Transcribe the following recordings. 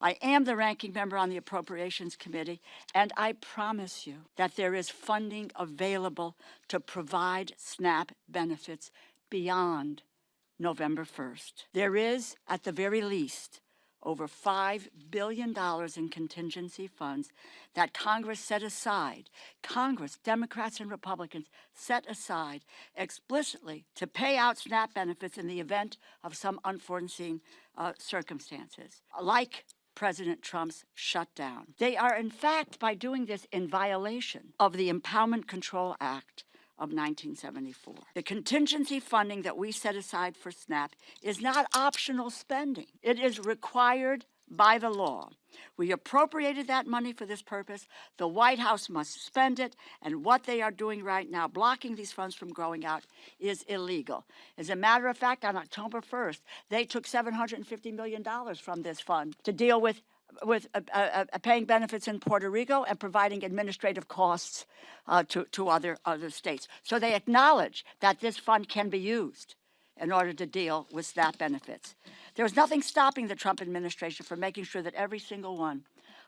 I am the ranking member on the Appropriations Committee, and I promise you that there is funding available to provide SNAP benefits beyond November 1st. There is, at the very least, over $5 billion in contingency funds that Congress set aside. Congress, Democrats and Republicans, set aside explicitly to pay out SNAP benefits in the event of some unforeseen circumstances, like President Trump's shutdown. They are, in fact, by doing this, in violation of the Empowerment Control Act of 1974. The contingency funding that we set aside for SNAP is not optional spending. It is required by the law. We appropriated that money for this purpose. The White House must spend it, and what they are doing right now, blocking these funds from going out, is illegal. As a matter of fact, on October 1st, they took $750 million from this fund to deal with paying benefits in Puerto Rico and providing administrative costs to other states. So they acknowledge that this fund can be used in order to deal with SNAP benefits. There's nothing stopping the Trump administration from making sure that every single one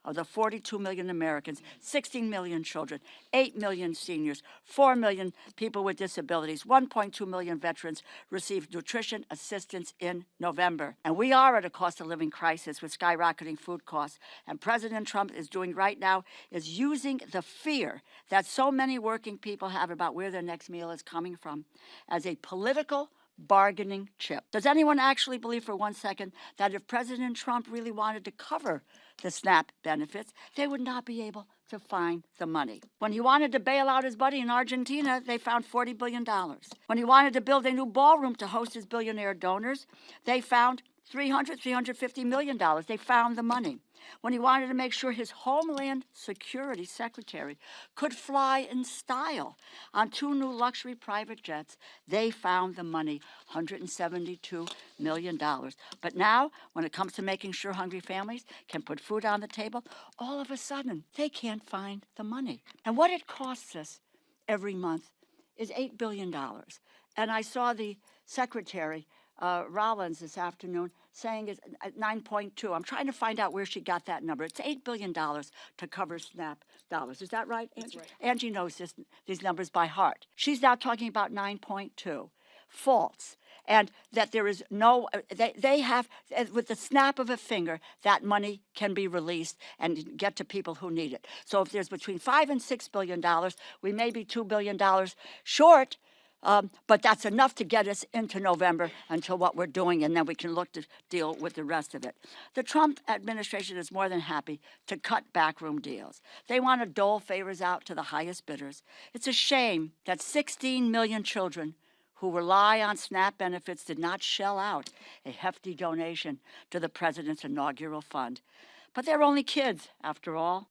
of the 42 million Americans, 16 million children, 8 million seniors, 4 million people with disabilities, 1.2 million veterans receive nutrition assistance in November. And we are at a cost of living crisis with skyrocketing food costs. And President Trump is doing right now is using the fear that so many working people have about where their next meal is coming from as a political bargaining chip. Does anyone actually believe for 1 second that if President Trump really wanted to cover the SNAP benefits, they would not be able to find the money? When he wanted to bail out his buddy in Argentina, they found $40 billion. When he wanted to build a new ballroom to host his billionaire donors, they found $350 million. They found the money. When he wanted to make sure his Homeland Security Secretary could fly in style on 2 new luxury private jets, they found the money, $172 million. But now, when it comes to making sure hungry families can put food on the table, all of a sudden, they can't find the money. And what it costs us every month is $8 billion. And I saw the Secretary Rollins this afternoon saying it's at 9.2. I'm trying to find out where she got that number. It's $8 billion to cover SNAP dollars. Is that right, Angie? That's right. Angie knows these numbers by heart. She's now talking about 9.2. False. And that there is no, they have, with the snap of a finger, that money can be released and get to people who need it. So if there's between $5 and $6 billion, we may be $2 billion short, but that's enough to get us into November until what we're doing, and then we can look to deal with the rest of it. The Trump administration is more than happy to cut backroom deals. They want to dole favors out to the highest bidders. It's a shame that 16 million children who rely on SNAP benefits did not shell out a hefty donation to the president's inaugural fund. But they're only kids, after all.